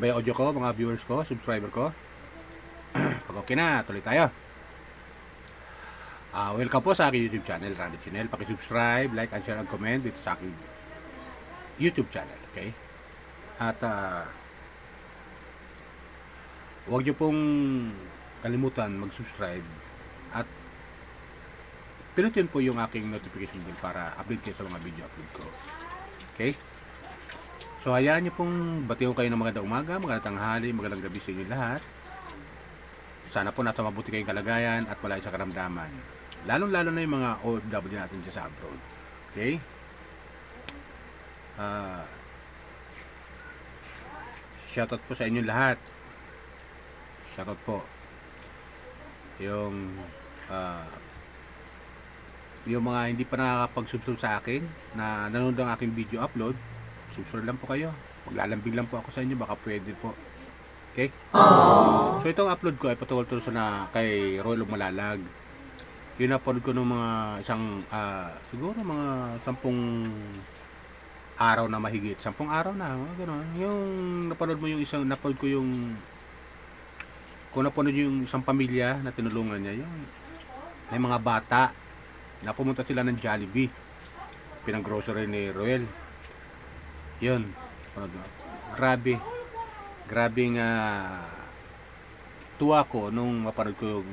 ba yung audio ko, mga viewers ko, subscriber ko? Pag okay na, tuloy tayo. Welcome po sa aking YouTube channel, Randy Channel. Paki-subscribe, like, and share, and comment dito sa aking YouTube channel, okay? At huwag nyo pong kalimutan mag-subscribe at pinutin po yung aking notification bell para update kayo sa mga video upload ko. Okay? So hayaan nyo pong batiyo kayo ng magandang umaga, magandang tanghali, magandang gabi sa inyo lahat. Sana po nasa mabuti kayong kalagayan at wala sa karamdaman. Lalong-lalo na yung mga OFW natin dyan sa abroad. Okay? Shoutout po sa inyo lahat. Shoutout po. Yung mga hindi pa nakakapag-subscribe sa akin na nanonood ng aking video upload, subscribe lang po kayo. Maglalambing lang po ako sa inyo, baka pwede po. Okay? So itong upload ko ay patungkol na kay Roel Malalag. Yun upload ko ng mga siguro mga 10 araw na mahigit. 10 araw na, gano'n. Yung napanood mo yung napanood ko yung kung napanood yung isang pamilya na tinulungan niya, yung may mga bata na pumunta sila ng Jollibee, pinang-grocery ni Roel. Yun, grabing tuwa ko nung mapanood ko yung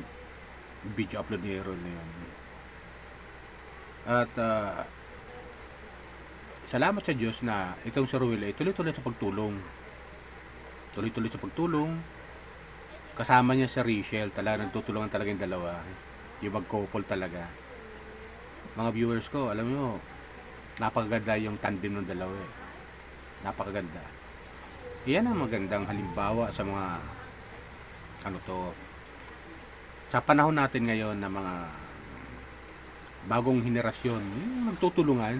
video upload ni Roel na yun. At salamat sa Diyos na itong si Roel ay tuloy-tuloy sa pagtulong. Tuloy-tuloy sa pagtulong. Kasama niya si Rachel, talaga nagtutulungan talaga yung dalawa. Yung mag-couple talaga. Mga viewers ko, alam mo, napakaganda yung tandem ng dalawa eh. Napakaganda. Iyan ang magandang halimbawa sa mga sa panahon natin ngayon na mga bagong henerasyon, yung magtutulungan,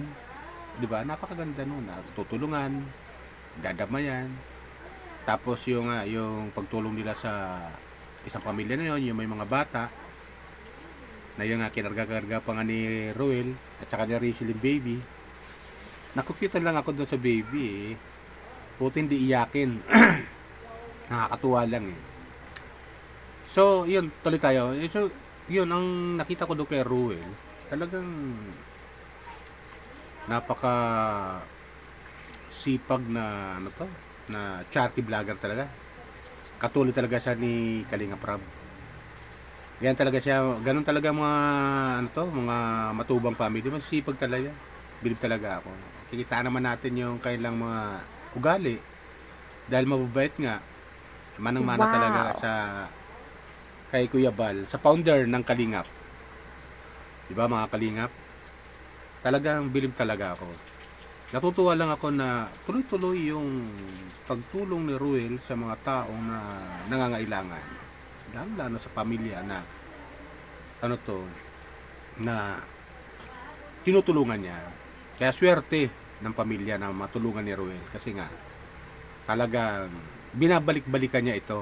di ba? Napakaganda nun, nagtutulungan, dadamayan. Tapos yung pagtulong nila sa isang pamilya na yon, yung may mga bata na yung kinarga-karga pa nga ni Roel at saka ni Rachel yung baby. Nakukita lang ako doon sa baby eh. Puti hindi iyakin. Nakakatuwa lang eh. So, yun, tuloy tayo. So, yun, ang nakita ko doon kay Roel, talagang napaka sipag na na charity vlogger talaga. Katulad talaga siya ni Kalinga Prab. Yan talaga siya, ganun talaga mga matubang family, masisipag talaga. Bilib talaga ako. Kikitaan naman natin yung kailang mga ugali dahil mababait nga. Manang-mana talaga sa kay Kuya Bal, sa founder ng Kalingap. Diba mga Kalingap? Talagang bilib talaga ako. Natutuwa lang ako na tuloy-tuloy yung pagtulong ni Ruel sa mga taong na nangangailangan. Lalo sa pamilya na na tinutulungan niya. Kaya swerte ng pamilya na matulungan ni Ruel kasi nga talagang binabalik-balikan niya ito.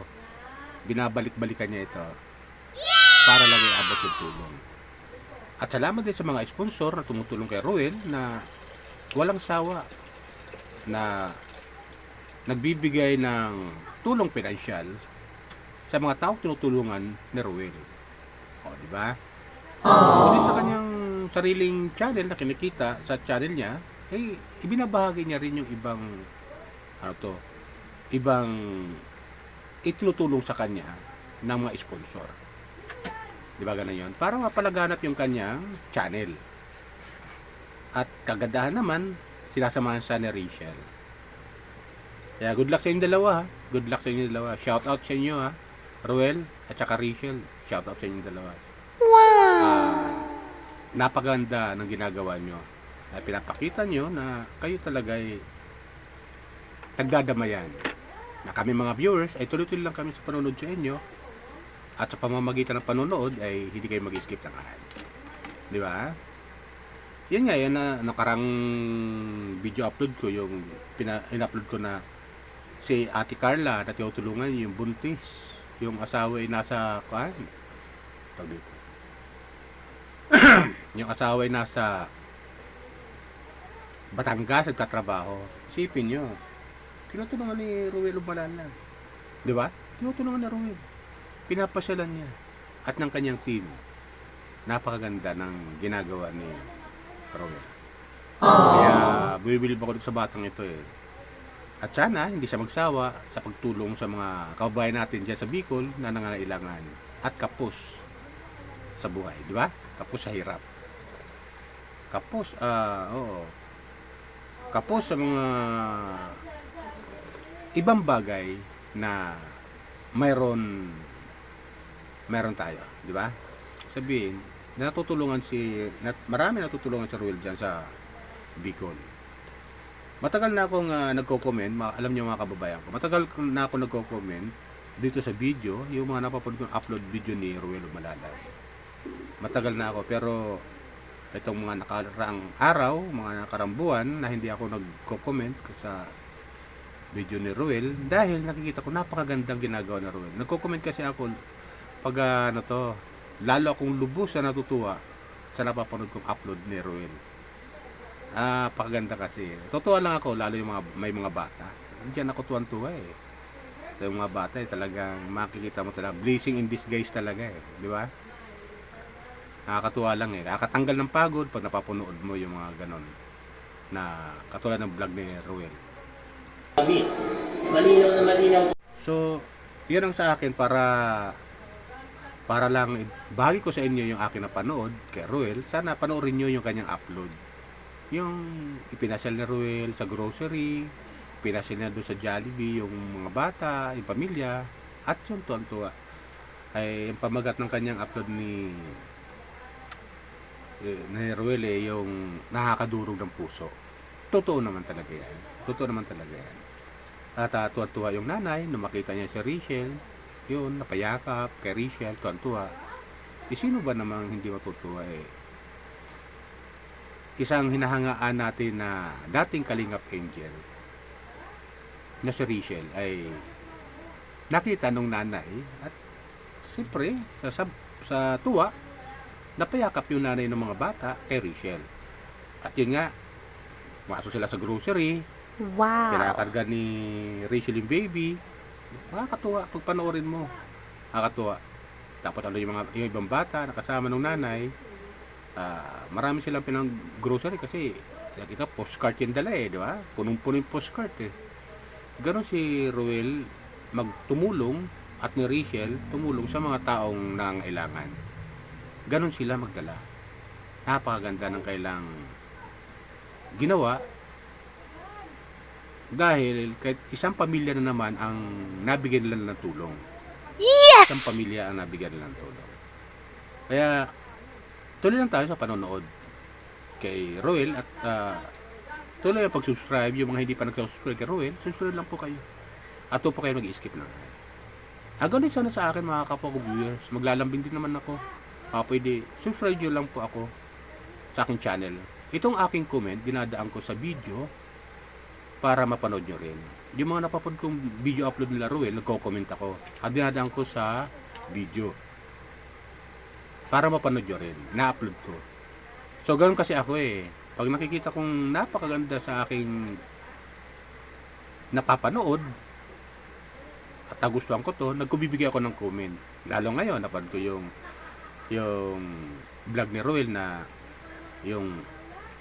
Para lang iabot yung tulong. At salamat din sa mga sponsor na tumutulong kay Ruel na walang sawa na nagbibigay ng tulong pinansyal sa mga taong tinutulungan ni Ruel. O, di ba? Kundi sa kanyang sariling channel na kinikita sa channel niya, eh ibinabahagi niya rin yung ibang itinutulong sa kanya ng mga sponsor. Di ba ganun yun? Para mapalaganap yung kanyang channel. At kagandahan naman, sinasamahan sa ni Rachel. Kaya good luck sa inyong dalawa ha. Good luck sa inyong dalawa. Shout out sa inyo ha. Ruel at saka Rachel. Shout out sa inyong dalawa. Napaganda ng ginagawa nyo. Pinapakita nyo na kayo talaga ay nagdadamayan. Na kami mga viewers ay tuloy-tuloy lang kami sa panonood sa inyo. At sa pamamagitan ng panonood ay hindi kayo mag-skip ng ad. Di ba? Yan nga, yan na nakarang video upload ko, yung in-upload ko na si Ate Carla na tinutulungan yung buntis, yung asawa ay nasa yung asawa ay nasa Batangas nagtatrabaho. Isipin nyo, Tinutulungan ni Ruel Umalala. Di ba? Tinutulungan ni Ruel. Pinapasyalan niya. At ng kanyang team. Napakaganda ng ginagawa ni Ruel. Kaya bumibilib ako sa batang ito eh. At sana hindi siya magsawa sa pagtulong sa mga kababayan natin dyan sa Bicol na nangangailangan at kapos sa buhay, di ba? Kapos sa hirap. Kapos, oo. Kapos sa mga ibang bagay na mayroon tayo, di ba? Sabihin, marami natutulungan si Ruel dyan sa Bicol. Matagal na akong nagko-comment, alam niyo mga kababayan ko, matagal na ako nagko-comment dito sa video, yung mga napapanood kong upload video ni Ruel Umalala. Matagal na ako, pero itong mga nakaraang araw, mga nakaraang buwan na hindi ako nagko-comment sa video ni Ruel dahil nakikita ko napakagandang ginagawa ni Ruel. Nagko-comment kasi ako pag lalo akong lubos na natutuwa sa napapanood kong upload ni Ruel. Pakaganda kasi. Totoo lang ako, lalo yung may mga bata. Diyan ako tuwan-tuwa eh. Yung mga bata talagang makikita mo talaga blessing in disguise talaga eh, di ba? Nakakatuwa lang eh. Nakakatanggal ng pagod pag napapanood mo yung mga ganon na katulad ng vlog ni Ruel. Malinaw na malinaw. So, yun ang sa akin para lang bahagi ko sa inyo yung aking napanood kay Ruel. Sana panoorin nyo yung kanyang upload. Yung ipinasyal ni Ruel sa grocery, pinasyal niya doon sa Jollibee yung mga bata, yung pamilya, at yung tuwan-tuwa ay yung pamagat ng kanyang upload ni Ruel yung nakakadurog ng puso. Totoo naman talaga yan. Totoo naman talaga yan. At tuwa-tuwa yung nanay nung makita niya si Rachel, yun, napayakap kay Rachel, tuwa-tuwa. Sino ba namang hindi matutuwa eh? Isang hinahangaan natin na dating Kalingap Angel na si Rachel ay nakita nung nanay at siyempre sa tuwa napayakap yung nanay ng mga bata kay Rachel. At yun nga, pumasok sila sa grocery. Wow. Kinakarga ni Rachel yung baby. Nakakatuwa pag panoorin mo. Nakakatuwa. Tapos yung ibang bata nakasama ng nanay. Marami silang pinang grocery kasi kita postcard yung dala eh, di ba? Punong-puno yung postcard eh. Ganon si Ruel magtumulong at ni Rachel tumulong sa mga taong nangailangan. Ganon sila magdala. Napakaganda ng kailang ginawa dahil kahit isang pamilya na naman ang nabigyan nila ng tulong. Yes! Isang pamilya ang nabigyan nila ng tulong. Kaya tuloy lang tayo sa panonood kay Ruel at tuloy ang pag-subscribe. Yung mga hindi pa nag-subscribe kay Ruel, subscribe lang po kayo at huwag po kayo mag-skip lang. Ganun sana sa akin mga kapwa ko viewers, maglalambing din naman ako. Pwede subscribe nyo lang po ako sa aking channel. Itong aking comment dinadaan ko sa video para mapanood nyo rin. Yung mga napapanood kong video upload nila Ruel, nagko-comment ako at dinadaan ko sa video para mapanood nyo rin, na-upload ko. So, ganoon kasi ako eh. Pag nakikita kong napakaganda sa aking napapanood, at nagustuhan ko to, nagkubibigay ako ng comment. Lalo ngayon, napanood ko yung vlog ni Ruel na yung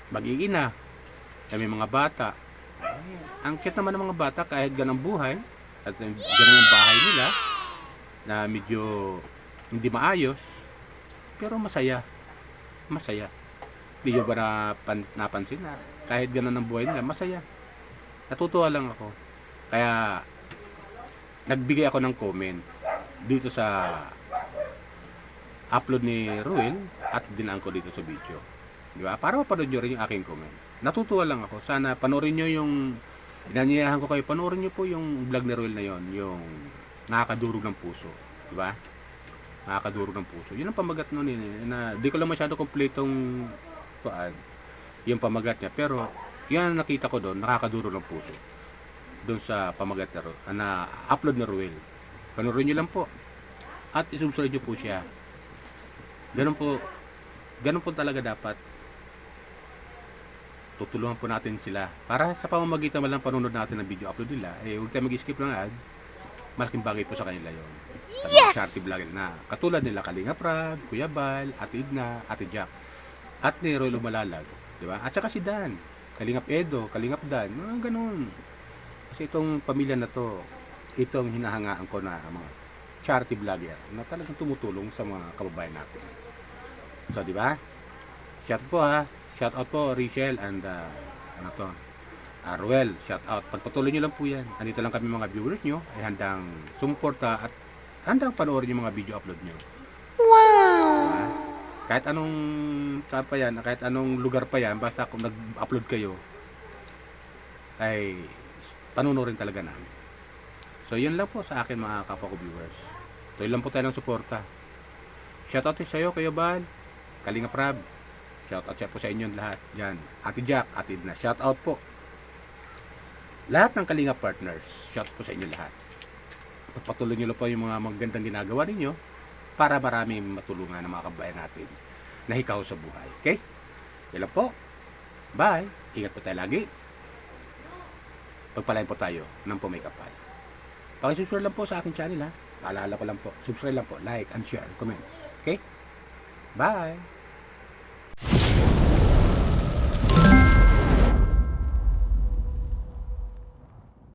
mag-iina, na may mga bata. Ang cute naman ng mga bata kahit ganang buhay, at ganang ang bahay nila, na medyo hindi maayos, pero masaya. Masaya. Hindi nyo ba napansin na kahit gano'n ang buhay nila, masaya. Natutuwa lang ako. Kaya, nagbigay ako ng comment dito sa upload ni Ruel at dinaan ko dito sa video. Di ba? Para mapanood nyo rin yung aking comment. Natutuwa lang ako. Sana panoorin nyo yung, inanyayahan ko kayo, panoorin nyo po yung vlog ni Ruel na yon, yung nakakadurog ng puso. Di ba? Nakakadurog ng puso. Yun ang pamagat nun na di ko lang masyado kompletong yung pamagat niya, pero yan nakita ko doon, nakakadurog ng puso doon sa pamagat na upload na Ruel. Panoorin nyo lang po at isubscribe nyo po siya. Ganun po talaga dapat tutulungan po natin sila. Para sa pamamagitan man lang panunod natin ng video upload nila, huwag tayo mag-skip ng ad. Malaking bagay po sa kanila yon. Sa mga charity vlogger na katulad nila Kalinga Prab, Kuya Bal, Ate Edna, Ate Jack, at ni Roy Lumalalag, di ba? At saka si Dan, Kalingap Edo, Kalingap Dan, mga ganun. Kasi itong pamilya na to, itong hinahangaan ko na mga charity vlogger na talagang tumutulong sa mga kababayan natin. So, di ba? Shout po ha. Shout out po Rachel and Ruel. Shout out. Pagpatuloy nyo lang po yan. Andito lang kami mga viewers nyo ay handang sumuporta at handang panoorin yung mga video upload nyo. Diba? Kahit anong saan pa yan, kahit anong lugar pa yan, basta kung nag-upload kayo, ay panunorin talaga namin. So, yun lang po sa akin mga kapwa ko viewers. Tuloy lang po tayo ng suporta. Shoutout sa iyo, Kuya Bal, Kalinga Prab. Shoutout siya po sa inyo lahat. Yan. Ate Jack, Ate Edna. Shoutout po. Lahat ng Kalinga partners. Shoutout po sa inyo lahat. Pagpatuloy nyo lang po yung mga magandang ginagawa ninyo para marami matulungan ng mga kabayan natin na hikaw sa buhay. Okay? Yan lang po. Bye. Ingat po tayo lagi. Pagpalain po tayo ng may kapal. Pakisubscribe lang po sa aking channel ha. Paalala ko lang po. Subscribe lang po. Like and share. Comment. Okay? Bye.